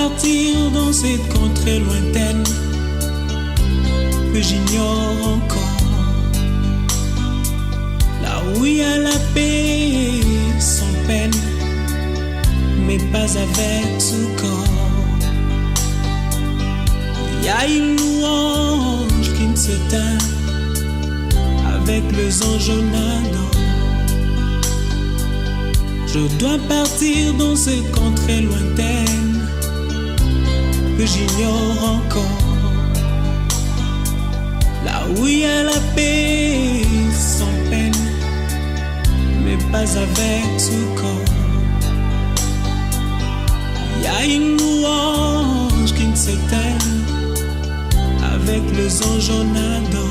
partir dans cette contrée lointaine que j'ignore encore, là où il y a la paix sans peine, mais pas avec ce corps. Il y a une louange qui ne s'éteint avec les anges en ado. Je dois partir dans cette contrée lointaine que j'ignore encore, là où il y a la paix sans peine, mais pas avec ce corps. Il y a une louange qui ne s'éteint avec les anges en ado.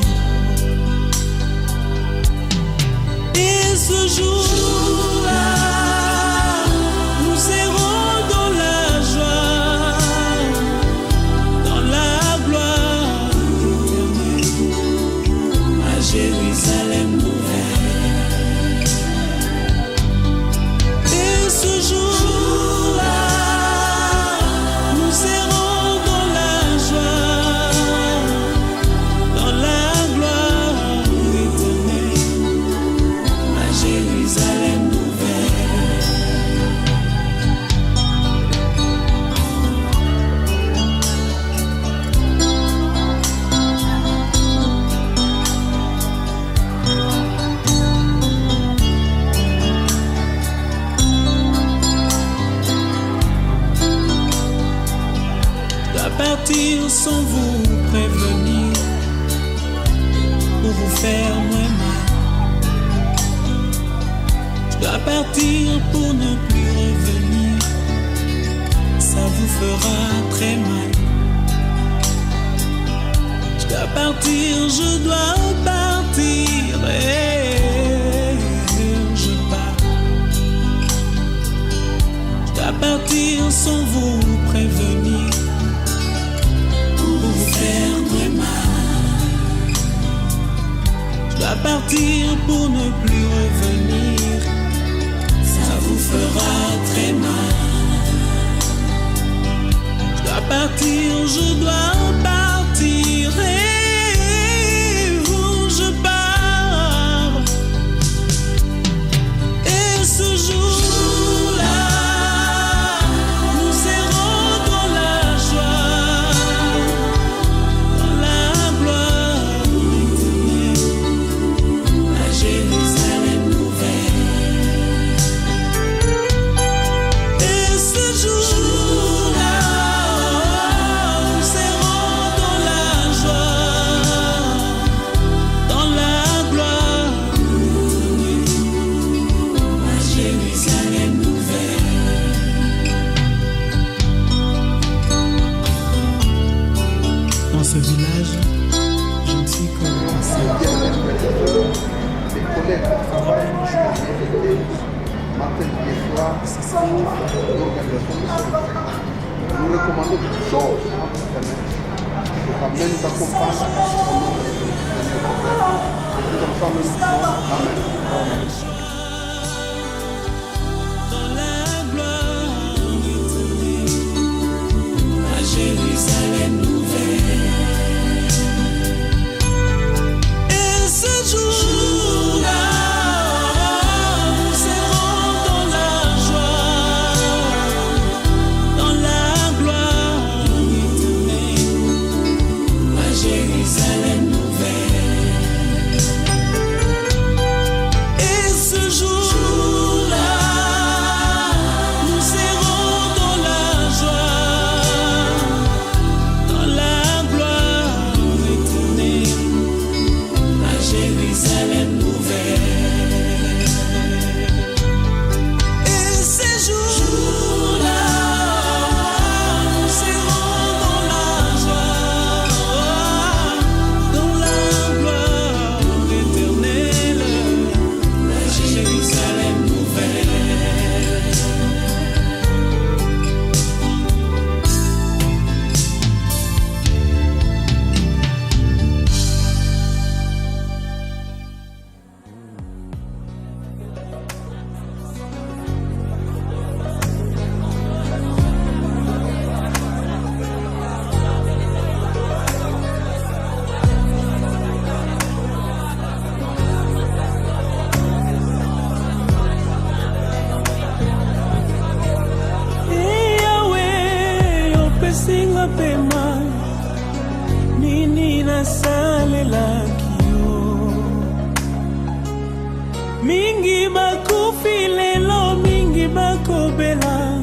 Et ce jour-là, nous serons dans la joie, dans la gloire éternelle, à Jérusalem nouvelle. Et ce jour-là, nous serons dans la joie, dans la gloire éternelle, à Jérusalem nouvelle. Je dois partir sans vous prévenir, pour vous faire moins mal. Je dois partir pour ne plus revenir, ça vous fera très mal. Je dois partir, je dois partir, et je pars. Je dois partir sans vous prévenir, pour vous faire très mal. Je dois partir pour ne plus revenir, ça vous fera très mal. Je dois partir, je dois partir, et je pars. Et ce jour-là, nous serons dans la joie, dans la gloire éternelle, à Jérusalem nouvelle. Et ce jour-là, nous serons dans la joie, dans la gloire éternelle, à Jérusalem nouvelle. Dans ce village, je ne suis que le passé. Les collègues de travail, matin et soir, l'organisation de ce nous recommandons toutes choses pour qu'Amen t'accompagne au nom de Seigneur. Nous ensemble, nous disons Amen. Dans la gloire éternelle, à Jérusalem nouvelle. Et ce jour-là, nous serons dans la joie, dans la gloire éternelle, à Jérusalem nouvelle. Et ce mingi bakufi lelo mingi bakobela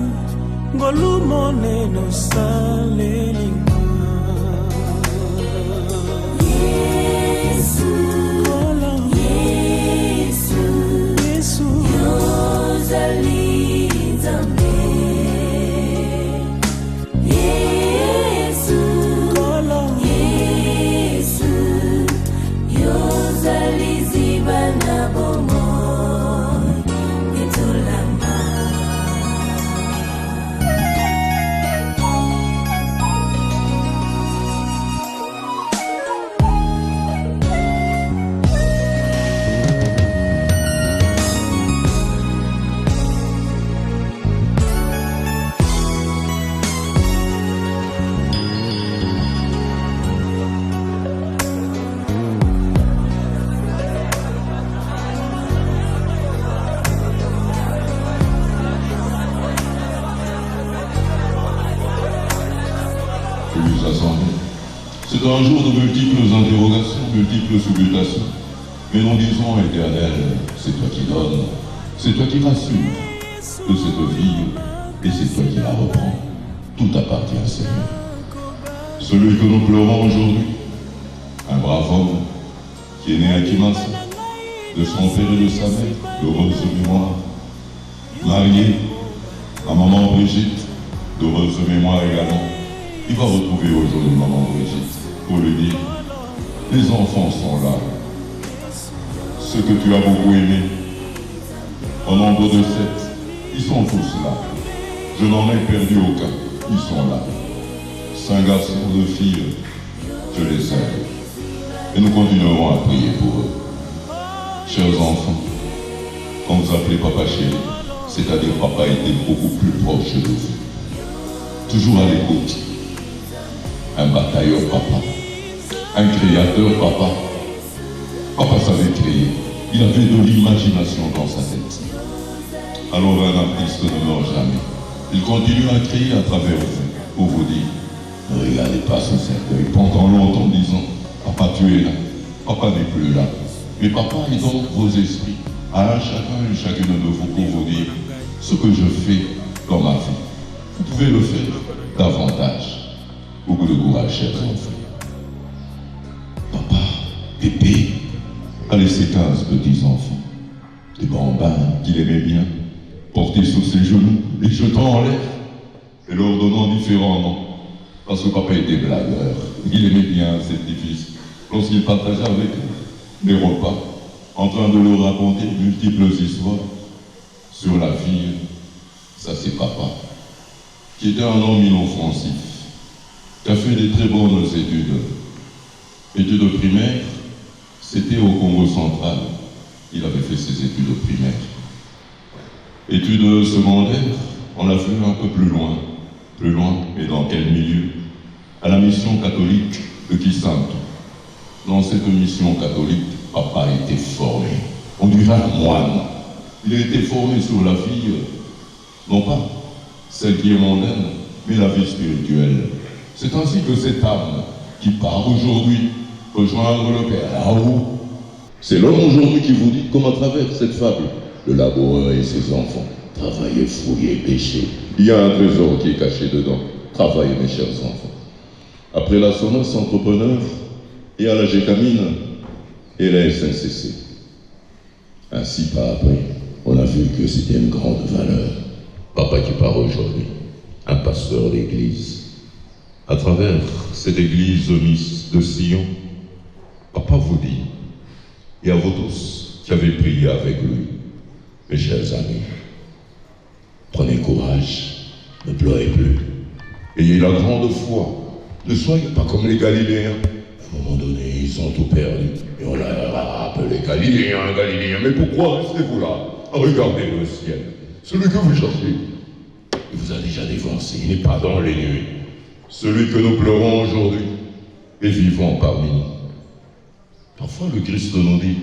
ngolumo neno salelinga Yesu Yesu Yesu Yozali Nzambe Yesu Yesu Yozali Zibana Bomo Itolama C'est un jour de multiples interrogations, multiples supputations. Mais nous disons, Éternel, c'est toi qui donnes, c'est toi qui rassures de cette vie, et c'est toi qui la reprends. Tout appartient, Seigneur. Celui que nous pleurons aujourd'hui, un brave homme qui est né à Kimasa, de son père et de sa mère, d'heureuse mémoire, marié à maman Brigitte, d'heureuse mémoire également. Il va retrouver aujourd'hui maman Brigitte pour lui dire, les enfants sont là. Ceux que tu as beaucoup aimés, au nombre de 7, ils sont tous là. Je n'en ai perdu aucun, ils sont là. 5 garçons, 2 filles, je les aime. Et nous continuerons à prier pour eux. Chers enfants, quand vous appelez papa chéri, c'est-à-dire papa était beaucoup plus proche de vous. Toujours à l'écoute. Un batailleur papa, un créateur papa. Papa savait créer, il avait de l'imagination dans sa tête. Alors un artiste ne meurt jamais. Il continue à créer à travers vous, pour vous dire, ne regardez pas ce cercueil pendant longtemps disant, papa tu es là, papa n'est plus là. Mais papa est dans vos esprits, à chacun et chacune de vous pour vous dire, ce que je fais dans ma vie, vous pouvez le faire davantage. Beaucoup de courage, chers enfants. Papa, Pépé, a laissé 15 petits-enfants. Des bambins qu'il aimait bien, portés sous ses genoux, les jetant en l'air, et leur donnant différents noms. Parce que papa était blagueur. Il aimait bien ses petits-fils. Lorsqu'il partageait avec eux des repas, en train de leur raconter multiples histoires sur la vie, ça c'est papa, qui était un homme inoffensif, qui a fait des très bonnes études. Études primaires, c'était au Congo central. Il avait fait ses études primaires. Études secondaires, on l'a fait un peu plus loin. Plus loin, mais dans quel milieu? À la mission catholique de Kisantu. Dans cette mission catholique, papa a été formé. On dirait un moine. Il a été formé sur la vie, non pas celle qui est mondaine, mais la vie spirituelle. C'est ainsi que cette âme qui part aujourd'hui rejoindre le Père là-haut. C'est l'homme aujourd'hui qui vous dit, comme à travers cette fable, le laboureur et ses enfants, travaillez, fouillez, pêchez. Il y a un trésor qui est caché dedans. Travaillez, mes chers enfants. Après la SONAS entrepreneur et à la GECAMINE et la SNCC. Ainsi, par après, on a vu que c'était une grande valeur. Papa qui part aujourd'hui, un pasteur d'église. À travers cette église Miss de Sion, papa vous dit, et à vous tous qui avez prié avec lui, mes chers amis, prenez courage, ne pleurez plus, ayez la grande foi, ne soyez pas comme les Galiléens. À un moment donné, ils sont tout perdus, et on a appelé Galiléens, Galiléens, mais pourquoi restez-vous là? Regardez le ciel, celui que vous cherchez, il vous a déjà dévancé, il n'est pas dans les nuées. Celui que nous pleurons aujourd'hui est vivant parmi nous. Parfois le Christ nous dit,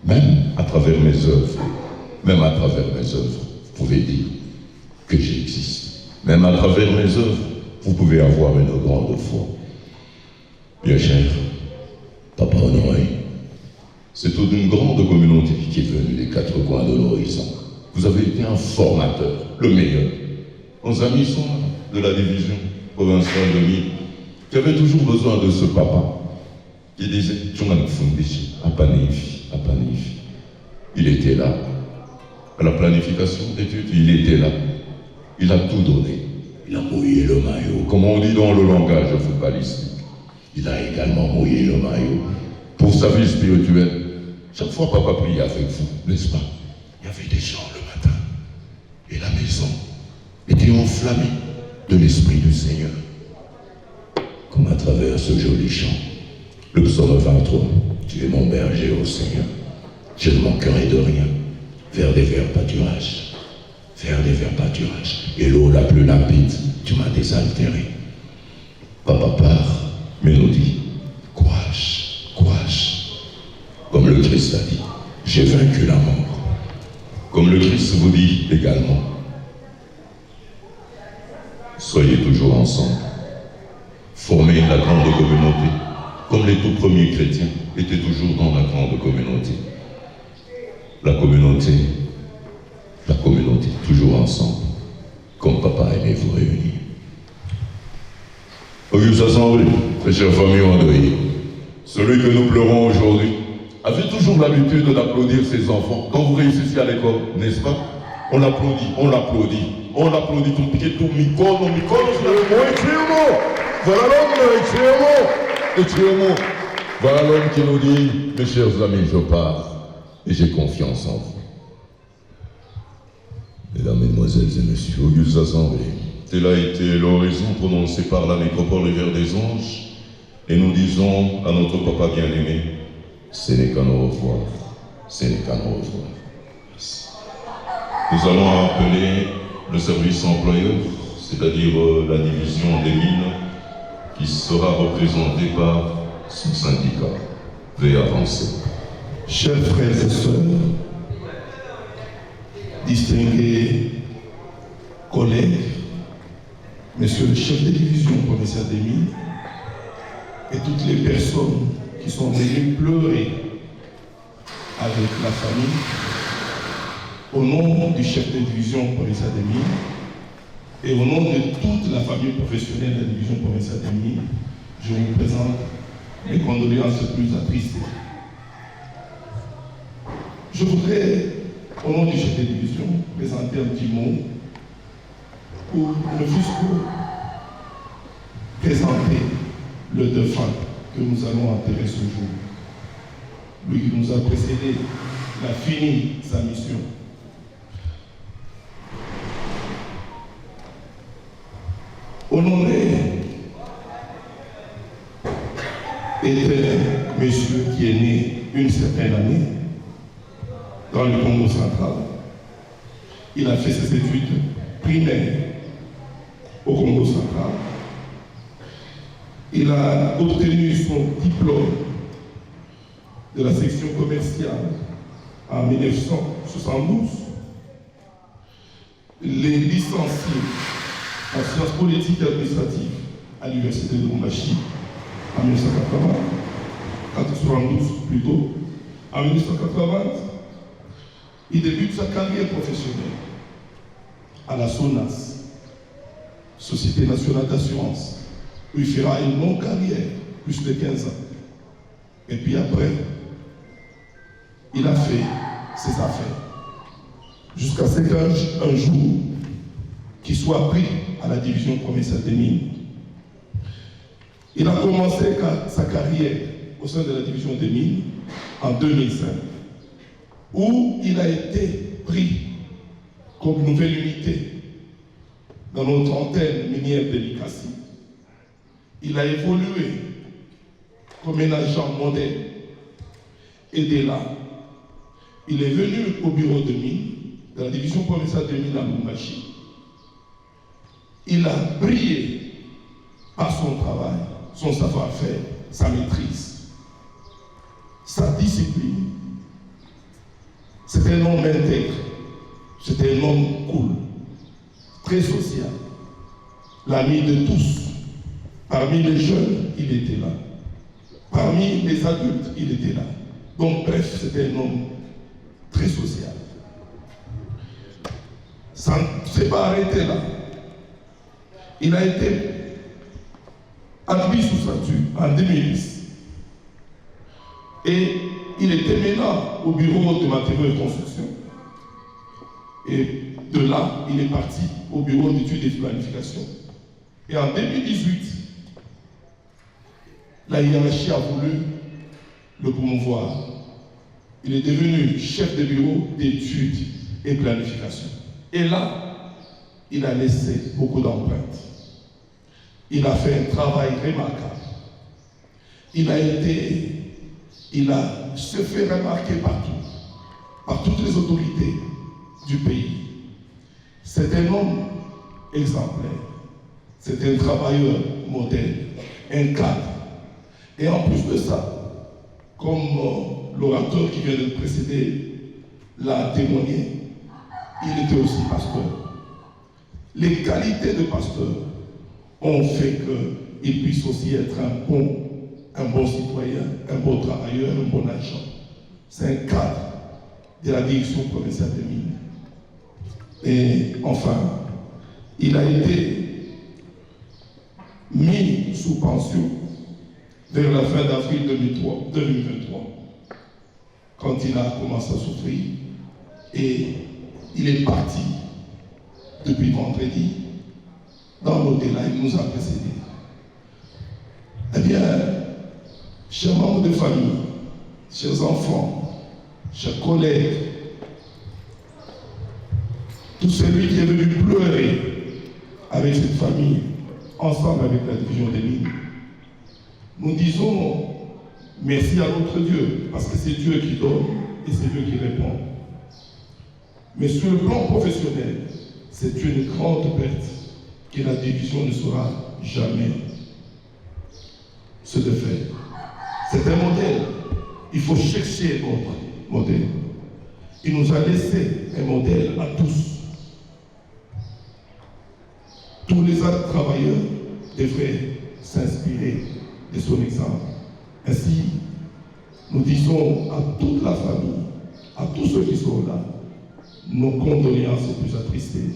même à travers mes œuvres, vous pouvez dire que j'existe. Même à travers mes œuvres, vous pouvez avoir une grande foi. Bien cher, Papa Honoré, c'est toute une grande communauté qui est Vous avez été un formateur, le meilleur. Nos amis sont de la division provinciale de Mille, qui avaient toujours besoin de ce papa, qui disait, il était là. À la planification d'études, il était là. Il a tout donné. Il a mouillé le maillot, comme on dit dans le langage footballistique. Il a également mouillé le maillot pour sa vie spirituelle. Chaque fois, papa priait avec vous, n'est-ce pas? Il y avait des chants le matin. Et la maison était enflammée de l'Esprit du Seigneur. Comme à travers ce joli chant, le psaume 23, tu es mon berger, ô Seigneur. Je ne manquerai de rien. Vers des verts pâturages. Vers des verts pâturages. Et l'eau la plus limpide, tu m'as désaltéré. Papa part, mélodie. Courage, courage. Comme le Christ a dit, j'ai vaincu la mort. Comme le Christ vous dit également, soyez toujours ensemble. Formez la grande communauté, comme les tout premiers chrétiens étaient toujours dans la grande communauté. La communauté, toujours ensemble, comme papa aimait vous réunir. Auguste Assemblée, très chère famille endeuillée, celui que nous pleurons aujourd'hui avait toujours l'habitude d'applaudir ses enfants. Quand vous réussissez à l'école, n'est-ce pas? On l'applaudit, on l'applaudit, on l'applaudit, tout pied, tout micro, voilà l'homme, voilà l'homme qui nous dit, mes chers amis, je pars et j'ai confiance en vous. Mesdames, Mesdemoiselles et Messieurs, Auguste Assemblée, tel a été l'horizon prononcé par la nécropole Rivière des Anges, et nous disons à notre papa bien-aimé, ce n'est qu'à nous revoir, ce n'est qu'à nous revoir. Merci. Nous allons appeler le service employeur, c'est-à-dire la division des mines, qui sera représentée par son syndicat. Veuillez avancer. Chers frères et sœurs, distingués collègues, monsieur le chef de division provinciale des mines, et toutes les personnes qui sont venues pleurer avec la famille, au nom du chef de division provinciale des mines et au nom de toute la famille professionnelle de la division provinciale des mines, je vous présente mes condoléances les plus attristées. Je voudrais, au nom du chef de division, présenter un petit mot pour ne fût-ce que présenter le défunt que nous allons enterrer ce jour. Lui qui nous a précédé, il a fini sa mission. Honoré était un monsieur qui est né une certaine année dans le Congo central. Il a fait ses études primaires au Congo central. Il a obtenu son diplôme de la section commerciale en 1972. Il est licencié en sciences politiques et administratives à l'université de Lubumbashi en 1992 plutôt. En 1980, il débute sa carrière professionnelle à la SONAS, Société nationale d'assurance, où il fera une longue carrière, plus de 15 ans. Et puis après, il a fait ses affaires. Jusqu'à ce qu'un jour, qu'il soit pris à la division provinciale des mines. Il a commencé sa carrière au sein de la division des mines en 2005, où il a été pris comme nouvelle unité dans notre antenne minière de l'ICASI. Il a évolué comme un agent modèle. Et dès là, il est venu au bureau de mines, de la division provinciale de mines à Lubumbashi. Il a brillé par son travail, son savoir-faire, sa maîtrise, sa discipline. C'était un homme intègre, c'était un homme cool, très social, l'ami de tous. Parmi les jeunes, il était là. Parmi les adultes, il était là. Donc bref, c'était un homme très social. Ça ne s'est pas arrêté là. Il a été admis sous statut en 2010. Et il était maintenant au bureau de matériaux et construction. Et de là, il est parti au bureau d'études et de planification. Et en 2018, la hiérarchie a voulu le promouvoir. Il est devenu chef de bureau d'études et planification. Et là, il a laissé beaucoup d'empreintes. Il a fait un travail remarquable. Il a se fait remarquer partout, par toutes les autorités du pays. C'est un homme exemplaire. C'est un travailleur modèle, un cadre. Et en plus de ça, comme l'orateur qui vient de précéder l'a témoigné, il était aussi pasteur. Les qualités de pasteur ont fait qu'il puisse aussi être un bon citoyen, un bon travailleur, un bon agent. C'est un cadre de la direction provinciale des mines. Et enfin, il a été mis sous pension vers la fin d'avril 2023, quand il a commencé à souffrir, et il est parti depuis vendredi. Dans l'au-delà, il nous a précédés. Eh bien, chers membres de famille, chers enfants, chers collègues, tout celui qui est venu pleurer avec cette famille, ensemble avec la division des mines, nous disons merci à notre Dieu, parce que c'est Dieu qui donne et c'est Dieu qui répond. Mais sur le plan professionnel, c'est une grande perte que la division ne saura jamais se défaire. C'est un modèle. Il faut chercher notre modèle. Il nous a laissé un modèle à tous. Tous les autres travailleurs devraient s'inspirer de son exemple. Ainsi, nous disons à toute la famille, à tous ceux qui sont là, nos condoléances les plus attristées.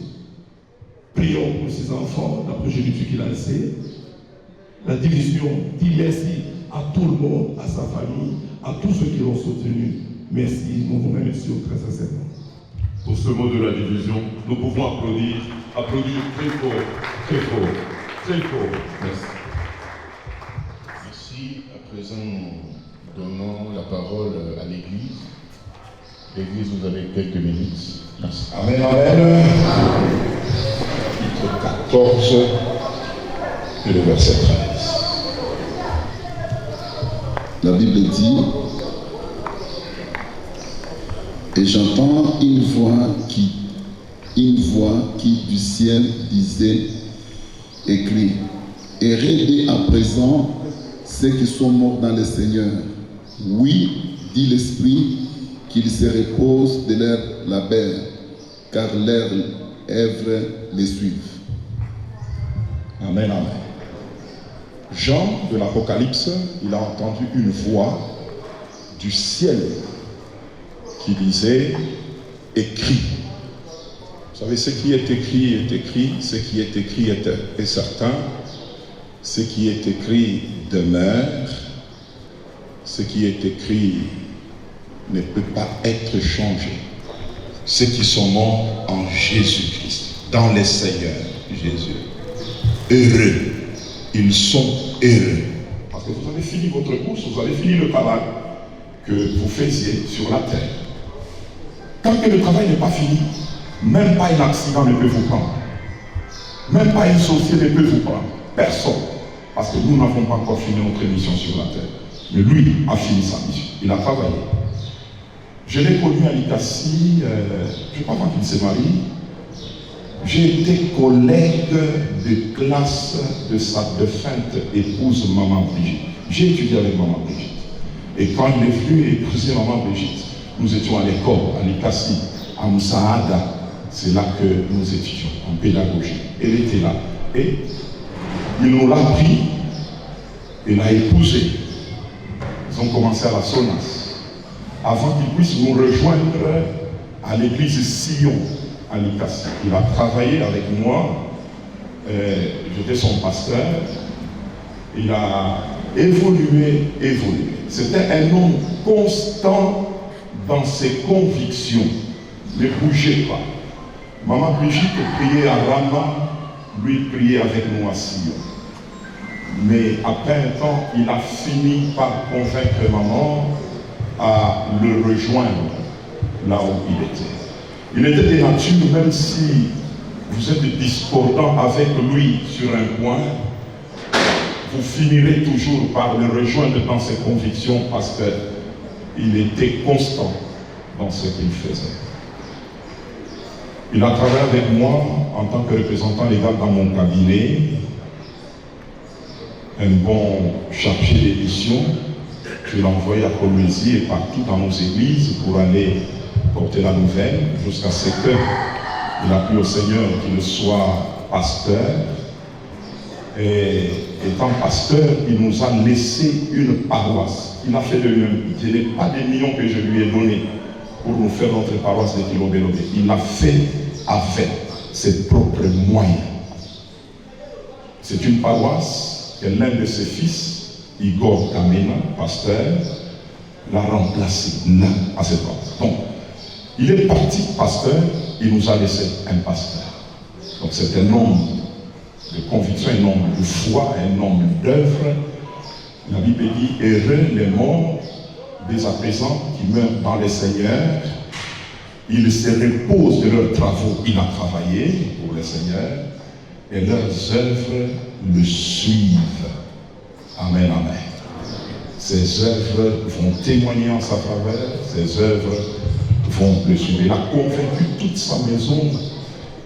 Prions pour ses enfants, la progéniture qu'il a laissée. La division dit merci à tout le monde, à sa famille, à tous ceux qui l'ont soutenu. Merci, nous vous remercions très sincèrement. Pour ce mot de la division, nous pouvons applaudir très fort, très fort, très fort. Merci. Merci. À présent, nous donnons la parole à l'Église. L'Église, vous avez quelques minutes. Merci. Amen, amen. Chapitre 14 et le verset 13. La Bible dit: et j'entends une voix qui du ciel disait, écrit, et dès à présent ceux qui sont morts dans le Seigneur. Oui, dit l'Esprit, qu'ils se reposent de leur labeur, car leurs œuvres les suivent. Amen, amen. Jean de l'Apocalypse, il a entendu une voix du ciel qui disait, écrit. Vous savez, ce qui est écrit, ce qui est écrit est certain, ce qui est écrit demeure, ce qui est écrit ne peut pas être changé. Ceux qui sont morts en Jésus-Christ, dans le Seigneur Jésus, heureux, ils sont heureux. Parce que vous avez fini votre course, vous avez fini le travail que vous faisiez sur la terre. Tant que le travail n'est pas fini, même pas un accident ne peut vous prendre. Même pas une sorcière ne peut vous prendre. Personne. Parce que nous n'avons pas encore fini notre mission sur la terre. Mais lui a fini sa mission. Il a travaillé. Je l'ai connu à l'Icassie, je crois pas qu'il s'est marié. J'ai été collègue de classe de sa défunte épouse, Maman Brigitte. J'ai étudié avec Maman Brigitte. Et quand il est venu épouser Maman Brigitte, nous étions à l'école, à l'Icassie, à Moussaada. C'est là que nous étudions, en pédagogie. Elle était là. Et il nous l'a pris, il l'a épousé. Ils ont commencé à la SONAS. Avant qu'ils puissent nous rejoindre à l'église Sion, à Nikassi. Il a travaillé avec moi, j'étais son pasteur. Il a évolué. C'était un homme constant dans ses convictions. Ne bougeait pas. Maman Brigitte priait à Rama, lui priait avec nous à Sion. Mais après un temps, il a fini par convaincre maman à le rejoindre là où il était. Il était de nature, même si vous êtes discordant avec lui sur un point, vous finirez toujours par le rejoindre dans ses convictions parce qu'il était constant dans ce qu'il faisait. Il a travaillé avec moi en tant que représentant légal dans mon cabinet, un bon chargé d'émission. Je l'ai envoyé à Colombie et partout dans nos églises pour aller porter la nouvelle jusqu'à ce qu'il a plu au Seigneur qu'il soit pasteur. Et étant pasteur, il nous a laissé une paroisse. Il a fait de lui-même. Ce n'est pas des millions que je lui ai donnés pour nous faire notre paroisse de Kilobélobé. Il l'a fait avec ses propres moyens. C'est une paroisse que l'un de ses fils, Igor Kamena, pasteur, l'a remplacé là, à cette paroisse. Donc, il est parti pasteur, il nous a laissé un pasteur. Donc c'est un homme de conviction, un homme de foi, un homme d'œuvre. La Bible dit, heureux les morts dès à présent qui meurent dans le Seigneur. Ils se reposent de leurs travaux. Il a travaillé pour le Seigneur et leurs œuvres le suivent. Amen, amen. Ces œuvres vont témoigner en sa faveur, ces œuvres vont le suivre. Il a convaincu toute sa maison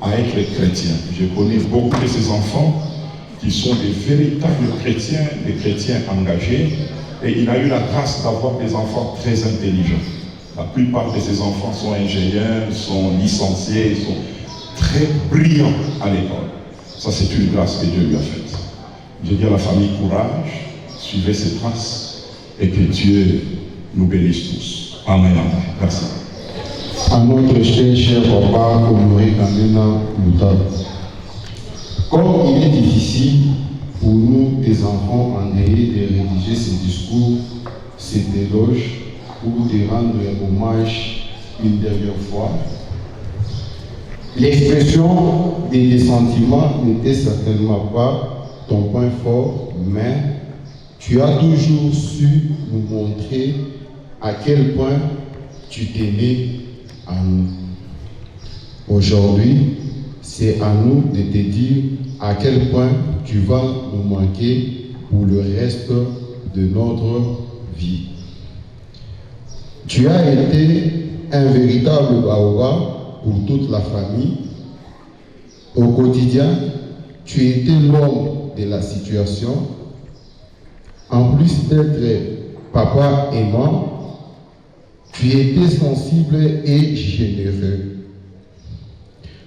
à être chrétien. Je connais beaucoup de ses enfants qui sont des véritables chrétiens, des chrétiens engagés, et il a eu la grâce d'avoir des enfants très intelligents. La plupart de ses enfants sont ingénieurs, sont licenciés, sont très brillants à l'école. Ça, c'est une grâce que Dieu lui a faite. Je dis à la famille, courage, suivez ses traces, et que Dieu nous bénisse tous. Amen, amen. Merci. À notre cher papa, Honoré Kamena Moutab. Comme il est difficile pour nous, des enfants endeuillés, de rédiger ces discours, ces éloges, pour te rendre hommage une dernière fois, l'expression des sentiments n'était certainement pas ton point fort, mais tu as toujours su nous montrer à quel point tu t'aimais à nous. Aujourd'hui, c'est à nous de te dire à quel point tu vas nous manquer pour le reste de notre vie. Tu as été un véritable baobab pour toute la famille. Au quotidien, tu étais l'homme de la situation. En plus d'être papa aimant, tu étais sensible et généreux.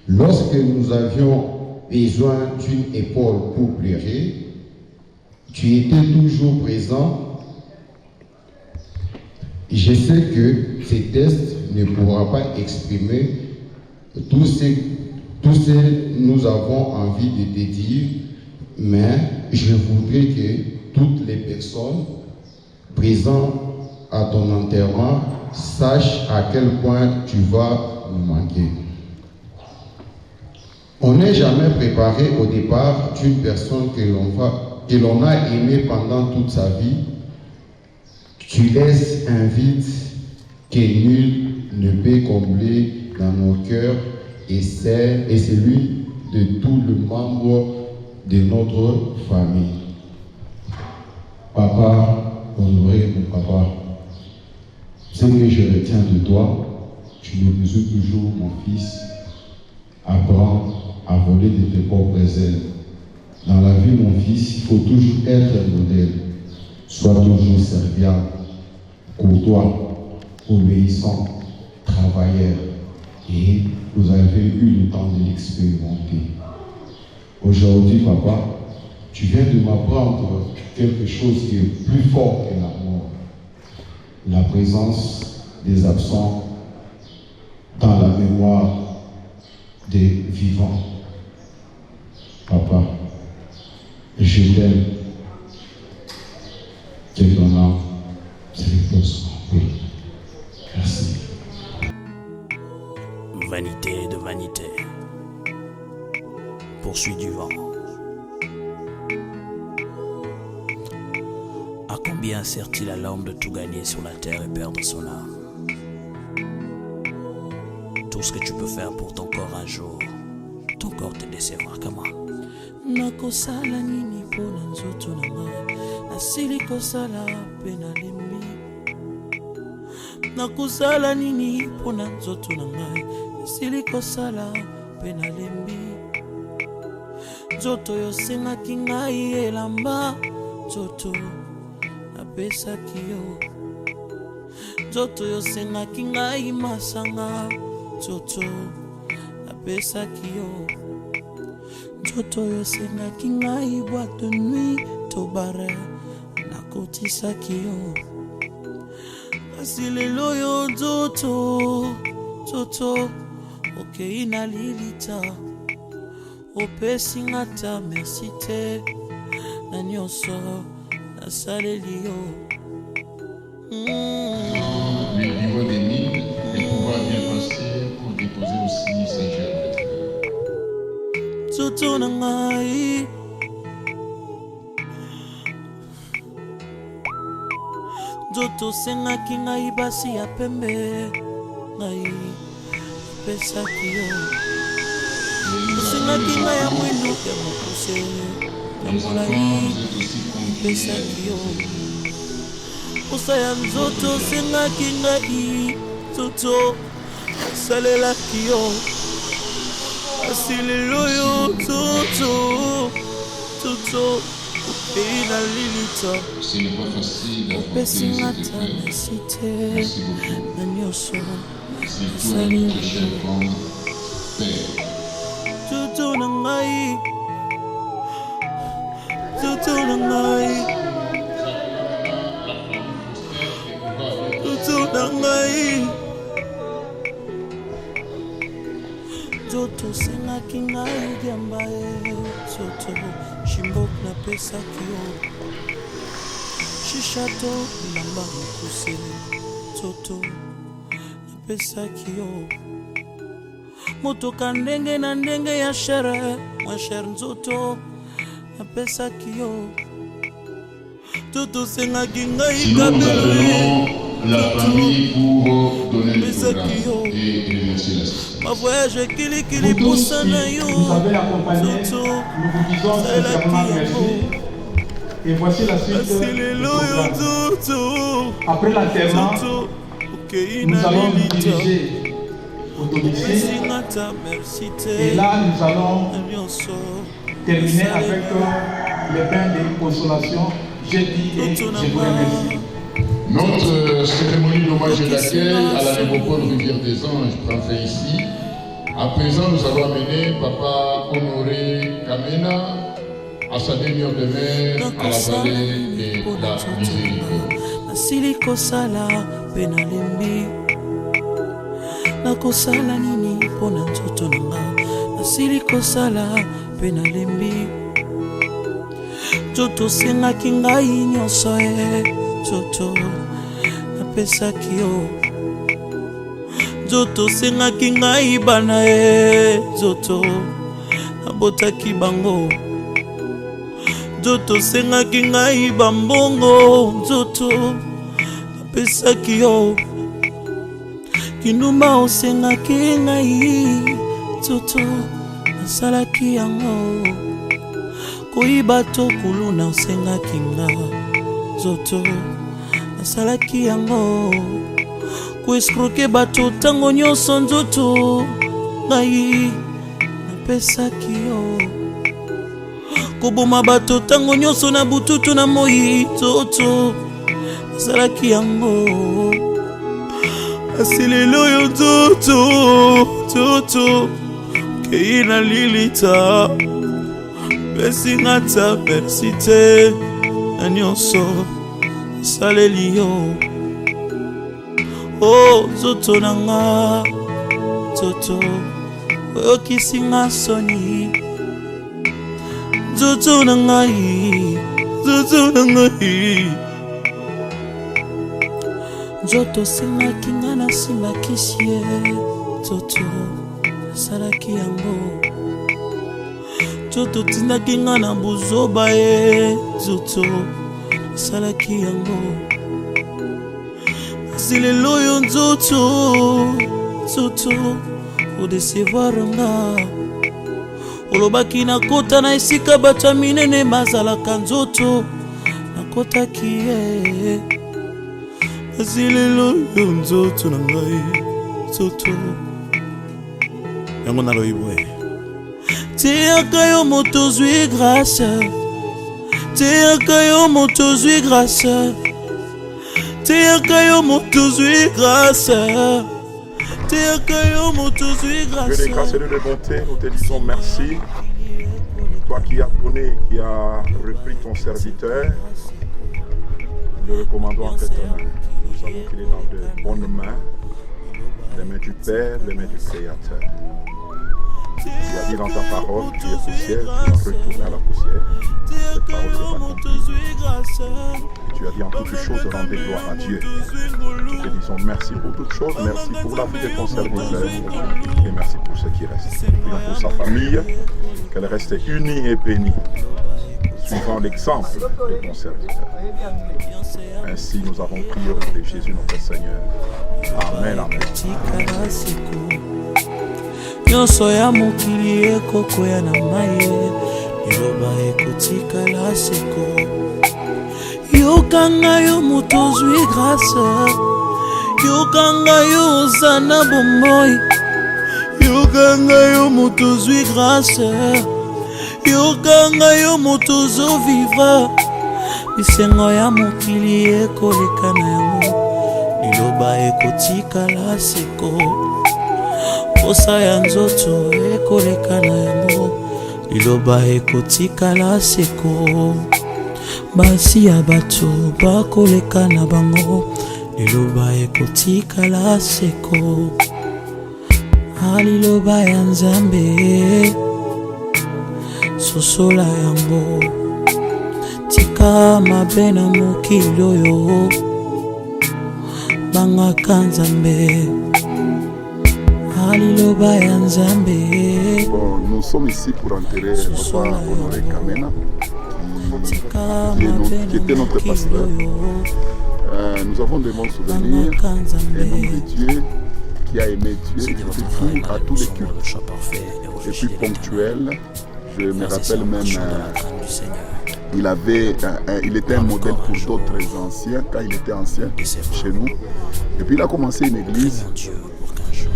Lorsque nous avions besoin d'une épaule pour pleurer, tu étais toujours présent. Je sais que ces tests ne pourront pas exprimer tout ce que nous avons envie de te dire, mais je voudrais que toutes les personnes présentes à ton enterrement sachent à quel point tu vas nous manquer. On n'est jamais préparé au départ d'une personne que l'on a aimée pendant toute sa vie. Tu laisses un vide que nul ne peut combler dans nos cœurs et celui de tous les membres de notre famille. Papa, honoré mon papa, ce que je retiens de toi, tu me dis toujours, mon fils, apprends à voler de tes propres ailes. Dans la vie, mon fils, il faut toujours être un modèle. Sois toujours serviable, courtois, obéissant, travailleur. Et vous avez eu le temps de l'expérimenter. Aujourd'hui, papa, tu viens de m'apprendre quelque chose qui est plus fort que la mort. La présence des absents dans la mémoire des vivants. Papa, je t'aime. Que ton âme se repose en paix. Merci. Vanité de vanité, poursuit du vent. À combien sert-il à l'homme de tout gagner sur la terre et perdre son âme? Tout ce que tu peux faire pour ton corps un jour, ton corps te décevra. Comment? Nakosala nini pona nzoto na ngai, nasili kosala pe nalembi. Nakosala nini pona nzoto na ngai, nasili kosala pe nalembi. Nzoto yosengaki ngai elamba, nzoto napesaki yo. Nzoto yosengaki ngai masanga, nzoto napesaki yo. Nzoto yosengaki ngai boîte de nuit to bare, nakotisaki yo. Kasi lelo yo nzoto, nzoto okei na lilita, opesi nga ta merci te, na nyonso nasaleli yo. Le livre des mines et pouvoir bien passer pour déposer aussi ces jeunes. Nzoto na ngai, nzoto sengaki ngai basi ya pembe, ngai pesaki yo. Sengaki ngai ya mwendo ya mokuse, ya molai, pesaki yo. Posa ya nzoto sengaki ngai, nzoto salelaki yo. Kasi lelo yo nzoto, nzoto okei na lilita, Ce n'est pas facile d'affronter opesi nga cette ta épreuve. merci te, Merci beaucoup. na nyonso C'est tout à notre cher grand Père. nzoto na ngai, nzoto na ngai, nzoto na ngai. Nzoto sengaki ngai diamba e, nzoto shimbok napesaki yo. Shishato bilamba mokuse, nzoto napesaki yo. Motoka ndenge na ndenge ya shere, mwa shere nzoto napesaki yo. Nzoto sengaki ngai Sinon, nous kabelo appelons la famille pour donner le Pesaki programme yo. et remercier l'assistance. ma voyage kilikili Vous tous qui posana yo. nous avez accompagnés, Nzoto nous vous disons sincèrement merci. Et voici la suite kasi du lelo yo programme. nzoto, Après l'enterrement, nzoto okei nous na allons nous lilita, diriger au domicile. opesi nga ta merci Et te, là, nous allons na nyonso terminer avec les bains de consolation. J'ai dit et je vous remercie. Notre cérémonie d'hommage et d'accueil à la nécropole Rivière des Anges prend fin ici. À présent, nous allons amener Papa Honoré Kamena à sa dernière demeure à la vallée de la Miséricorde. nasili kosala pe nalembi. Nakosala nini mpona nzoto na nga, nasili kosala pe nalembi. Nzoto sengaki ngai nyonso e, nzoto napesaki yo. Nzoto sengaki ngai bana e, nzoto nabotaki bango. Nzoto sengaki ngai bambongo, nzoto napesaki yo. Kinuma osengaki ngai, nzoto nasalaki yango. Koyiba to kuluna osengaki nga, nzoto nasalaki yango. Koeskroke bato tango nyonso, nzoto ngai napesaki yo. Koboma bato tango nyonso na bututu na moi, nzoto nasalaki yango. Kasi lelo yo nzoto, nzoto okei na lilita, pesi nga ta merci te, na nyonso nasaleli yo. Oh nzoto na nga, nzoto oyokisinga soni nzoto na ngai nzoto singaki nga nasimbakisi ye nzoto nasalaki yango nzoto tindaki nga na buzoba ye nzoto nasalaki yango kasi lelo oyo nzoto odecevoir nga olobaki nakota na esika bato ya minene bazalaka nzoto nakotaki ye kasi lelo oyo nzoto na ngai nzoto yango naloyibwe teyaka yo moto ozwi grâce teyaka yo moto ozwi grâce teyaka yo moto ozwi grâce teyaka yo moto ozwi grâce. Dieu de grâce et de bonté, nous te disons merci. Toi qui as donné, qui as repris ton serviteur, nous le recommandons en tes mains. Nous savons qu'il est dans de bonnes mains, les mains du Père, les mains du Créateur. Tu as dit dans ta parole, tu es poussière, tu vas retourner à la poussière. Cette parole s'est accomplie. Et tu as dit en toutes choses, rendez gloire à Dieu. Nous te disons merci pour toutes choses, merci pour la vie de ton serviteur et merci pour ce qui reste. Prions pour sa famille, qu'elle reste unie et bénie, suivant l'exemple de ton serviteur. Ainsi nous avons prié au nom de Jésus notre Seigneur. Amen, amen. nyonso ya mokili ekokoya na maye liloba ekotikala seko yokanga yo moto ozwi grâce yokanga yo oza na bomoi yokanga yo moto ozwi grâce yokanga yo moto ozovivre bisengo ya mokili ekoleka na yango liloba ekotikala seko posa ya nzoto ekoleka na yango liloba ekotikala seko basi ya bato bakoleka na bango liloba ekotikala seko liloba ya nzambe sosola yango tika mabe na mokili oyo bangaka nzambe. Bon, nous sommes ici pour enterrer Papa Honoré Kamena, qui était notre pasteur. Nous avons de bons souvenirs, un homme de Dieu qui a aimé Dieu, qui fait tout à tous les cultes, et puis ponctuel. Je me rappelle même, il était un modèle pour d'autres anciens, quand il était ancien chez nous. Et puis il a commencé une église.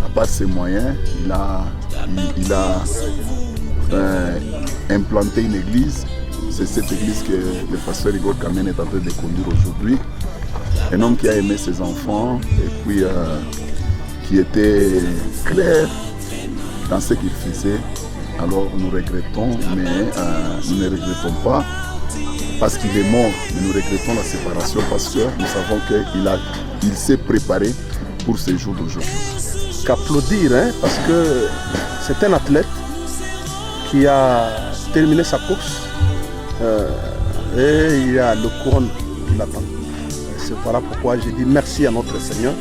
À part ses moyens, il a implanté une église. C'est cette église que le pasteur Igor Kamen est en train de conduire aujourd'hui. Un homme qui a aimé ses enfants et puis qui était clair dans ce qu'il faisait. Alors nous regrettons, mais nous ne regrettons pas parce qu'il est mort. Mais nous regrettons la séparation parce que nous savons qu'il s'est préparé pour ce jour d'aujourd'hui. Qu'applaudir, hein, parce que c'est un athlète qui a terminé sa course et il y a le couronne qui l'attend. C'est voilà pourquoi j'ai dit merci à notre Seigneur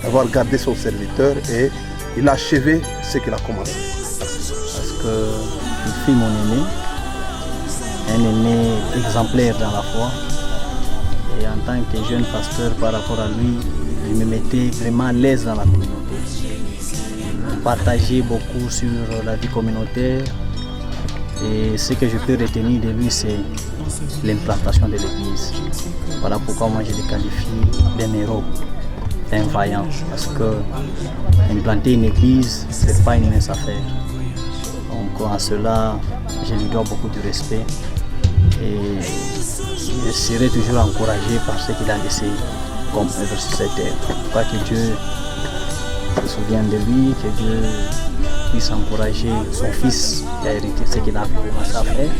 d'avoir gardé son serviteur et il a achevé ce qu'il a commencé. Parce que je suis mon aîné, un aîné exemplaire dans la foi. Et en tant que jeune pasteur par rapport à lui, il me mettait vraiment à l'aise dans la communauté. Partager beaucoup sur la vie communautaire et ce que je peux retenir de lui, c'est l'implantation de l'église. Voilà pourquoi moi je le qualifie d'un héros, d'un vaillant, parce que implanter une église, ce n'est pas une mince affaire. Donc en cela, je lui dois beaucoup de respect et je serai toujours encouragé par ce qu'il a laissé comme œuvre sur cette terre. En tout cas, que Dieu se souvienne de lui, que Dieu puisse encourager son fils qui a hérité ce qu'il a commencé à faire,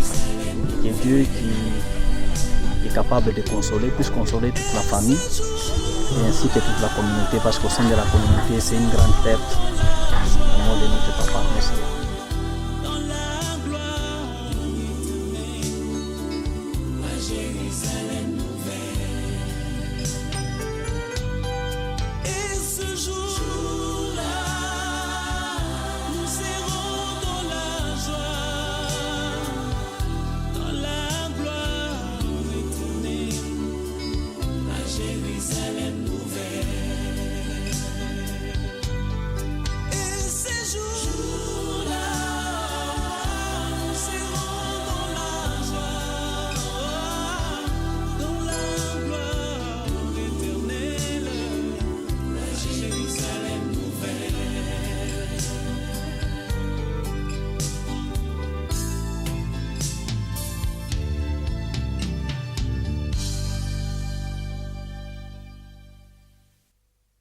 et que Dieu qui est capable de consoler, puisse consoler toute la famille et ainsi que toute la communauté, parce qu'au sein de la communauté, c'est une grande perte au nom de notre papa. Merci. Jérusalem